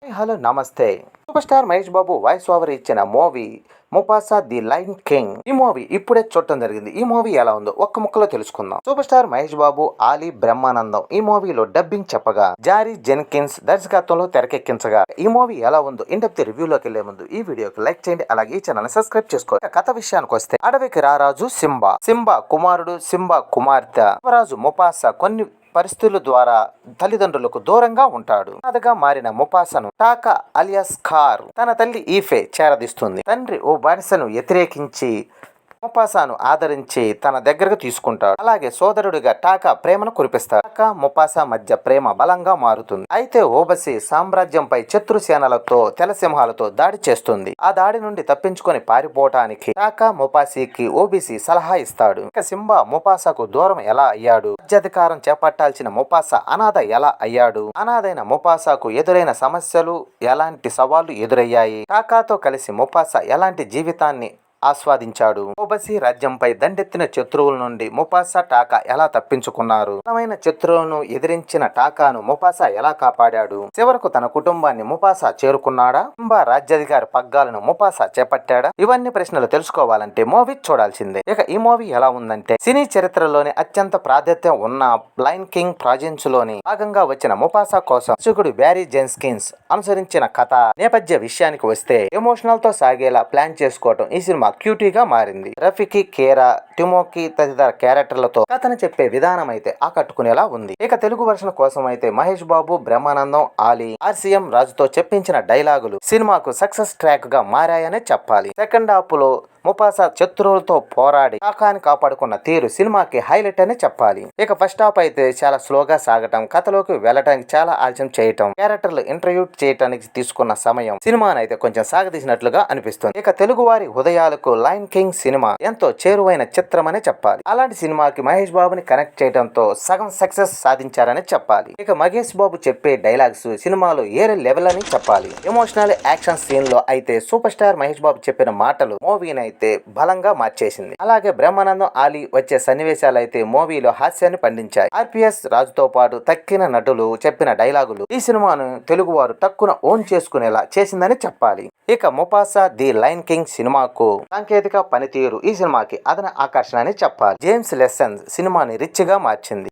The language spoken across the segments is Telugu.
హలో నమస్తే. Super star Mahesh Babu voice over ఇచ్చిన movie Mufasa the Lion king. ఈ మూవీ ఇప్పుడే చూడటం జరిగింది. ఈ మూవీ ఎలా ఉందో ఒక్క ముక్కలో తెలుసుకుందాం. సూపర్ స్టార్ మహేష్ బాబు, ఆలీ బ్రహ్మానందం ఈ మూవీలో డబ్బింగ్ చెప్పగా, జారీ జెన్కిన్స్ దర్శకత్వంలో తెరకెక్కించగా, ఈ మూవీ ఎలా ఉందో ఇన్ డెప్త్ రివ్యూలోకి వెళ్లే ముందు ఈ వీడియోకి లైక్ చేయండి. అలాగే ఈ ఛానల్ సబ్స్క్రైబ్ చేసుకోండి. కథ విషయానికి వస్తే, అడవికి రారాజు సింబా కుమారుడు సింబా కుమార్తె యువరాజు ముఫాసా కొన్ని పరిస్థితుల ద్వారా తల్లిదండ్రులకు దూరంగా ఉంటాడు. అదగా మారిన ముఫాసాను టాకా అలియాస్ ఖార్ తన తల్లి ఈఫే చేరదీస్తుంది. తండ్రి ఓ బానిసను వ్యతిరేకించి ముఫాసాను ఆదరించి తన దగ్గరకు తీసుకుంటాడు. అలాగే సోదరుడిగా టాకా ప్రేమను కురిపిస్తాడు. టాకా ముఫాసా మధ్య ప్రేమ బలంగా మారుతుంది. అయితే ఓబసి సామ్రాజ్యంపై శత్రుసేనలతో తెల్లసింహాలతో దాడి చేస్తుంది. ఆ దాడి నుండి తప్పించుకొని పారిపోవటానికి టాకా ముఫాసీకి ఓబిసి సలహా ఇస్తాడు. ఇక సింబా ముఫాసాకు దూరం ఎలా అయ్యాడు, రాజ్యాధికారం చేపట్టాల్సిన ముఫాసా అనాథ ఎలా అయ్యాడు, అనాథైన ముఫాసాకు ఎదురైన సమస్యలు ఎలాంటి సవాళ్లు ఎదురయ్యాయి, టాకాతో కలిసి ముఫాసా ఎలాంటి జీవితాన్ని ఆస్వాదించాడు, ఓబసి రాజ్యంపై దండెత్తిన శత్రువుల నుండి ముఫాసా టాకా ఎలా తప్పించుకున్నారు, బలమైన శత్రువులను ఎదిరించిన టాకాను ముఫాసా ఎలా కాపాడాడు, చివరకు తన కుటుంబాన్ని ముఫాసా చేరుకున్నాడా, సింబా రాజ్యాధికారి పగ్గాలను ముఫాసా చేపట్టాడా? ఇవన్నీ ప్రశ్నలు తెలుసుకోవాలంటే మూవీ చూడాల్సిందే. ఇక ఈ మూవీ ఎలా ఉందంటే, సినీ చరిత్రలోని అత్యంత ప్రాధాన్యత ఉన్న లయన్ కింగ్ ప్రాజెక్ట్స్ లోని భాగంగా వచ్చిన ముఫాసా కోసం దర్శకుడు బ్యారీ జెన్కిన్స్ అనుసరించిన కథ నేపథ్య విషయానికి వస్తే, ఎమోషనల్ తో సాగేలా ప్లాన్ చేసుకోవటం ఈ సినిమా క్యూటీగా మారింది. రఫీకి, కేరా, టిమోకి తదితర క్యారెక్టర్లతో కథను చెప్పే విధానం అయితే ఆకట్టుకునేలా ఉంది. ఇక తెలుగు వర్షన్ కోసం అయితే మహేష్ బాబు, బ్రహ్మానందం, ఆలీ, ఆర్సీఎం రాజుతో చెప్పించిన డైలాగులు సినిమాకు సక్సెస్ ట్రాక్ గా మారాయనే చెప్పాలి. సెకండ్ హాఫ్ లో ముఫాసా శత్రువులతో పోరాడి టాకాని కాపాడుకున్న తీరు సినిమాకి హైలైట్ అని చెప్పాలి. ఇక ఫస్ట్ హాఫ్ అయితే చాలా స్లోగా సాగటం, కథలోకి వెళ్ళటానికి చాలా ఆలస్యం చేయటం, క్యారెక్టర్లు ఇంటర్వ్యూ చేయడానికి తీసుకున్న సమయం సినిమాను అయితే కొంచెం సాగదీసినట్లుగా అనిపిస్తుంది. ఇక తెలుగు వారి హృదయాలకు లయన్ కింగ్ సినిమా ఎంతో చేరువైన చిత్రం అని చెప్పాలి. అలాంటి సినిమాకి మహేష్ బాబుని కనెక్ట్ చేయడంతో సగం సక్సెస్ సాధించారని చెప్పాలి. ఇక మహేష్ బాబు చెప్పే డైలాగ్స్ సినిమాలో ఏరే లెవెల్ అని చెప్పాలి. ఎమోషనల్ యాక్షన్ సీన్ లో అయితే సూపర్ స్టార్ మహేష్ బాబు చెప్పిన మాటలు మూవీని అయితే బలంగా మార్చేసింది. అలాగే బ్రహ్మానందం, ఆలీ వచ్చే సన్నివేశాలు అయితే మూవీలో హాస్యాన్ని పండించాయి. ఆర్పిఎస్ రాజుతో పాటు తక్కిన నటులు చెప్పిన డైలాగులు ఈ సినిమాను తెలుగువారు టక్కున ఓన్ చేసుకునేలా చేసిందని చెప్పాలి. ఇక ముఫాసా ది లయన్ కింగ్ సినిమాకు సాంకేతిక పనితీరు ఈ సినిమాకి అదన ఆకర్షణ అని చెప్పాలి. జేమ్స్ లెసన్స్ సినిమాని రిచ్ గా మార్చింది.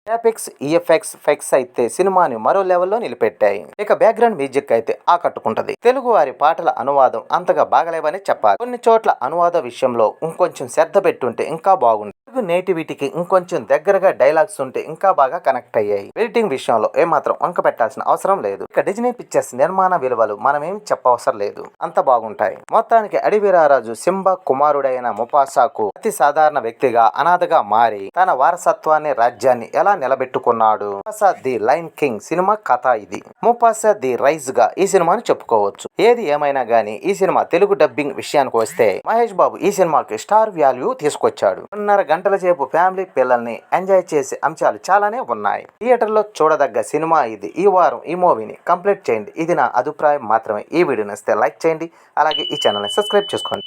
గ్రాఫిక్స్, ఈఎఫ్ఎక్స్ అయితే సినిమాని మరో లెవెల్లో నిలబెట్టాయి. ఇక బ్యాక్గ్రౌండ్ మ్యూజిక్ అయితే ఆకట్టుకుంటది. తెలుగు వారి పాటల అనువాదం అంతగా బాగలేవని చెప్పాలి. కొన్ని చోట్ల అనువాద విషయంలో ఇంకొంచెం శ్రద్ధ పెట్టుంటే ఇంకా బాగుంది. తెలుగు నేటివిటీకి ఇంకొంచెం దగ్గరగా డైలాగ్స్ ఉంటే ఇంకా బాగా కనెక్ట్ అయ్యాయి. ఎడిటింగ్ విషయంలో ఏమాత్రం వంక పెట్టాల్సిన అవసరం లేదు. ఇక డిజ్నీ పిక్చర్స్ నిర్మాణ విలువలు మనమేం చెప్పవసరం లేదు, అంత బాగుంటాయి. మొత్తానికి అడవి రారాజు సింబా కుమారుడైన ముఫాసాకు అతి సాధారణ వ్యక్తిగా అనాథగా మారి తన వారసత్వాన్ని, రాజ్యాన్ని ఎలా నిలబెట్టుకున్నాడు. Mufasa the Lion King cinema కథ ఇది. ముఫాసా ది రైజ్ గా ఈ సినిమాని చెప్పుకోవచ్చు. ఏది ఏమైనా గానీ ఈ సినిమా తెలుగు డబ్బింగ్ విషయానికి వస్తే మహేష్ బాబు ఈ సినిమాకి స్టార్ వాల్యూ తీసుకొచ్చాడు. 2.5 గంటల సేపు ఫ్యామిలీ పిల్లల్ని ఎంజాయ్ చేసే అంశాలు చాలానే ఉన్నాయి. థియేటర్లో చూడదగ్గ సినిమా ఇది. ఈ వారం ఈ మూవీని కంప్లీట్ చేయండి. ఇది నా అభిప్రాయం మాత్రమే. ఈ వీడియో నచ్చితే లైక్ చేయండి. అలాగే ఈ ఛానల్ని సబ్స్క్రైబ్ చేసుకోండి.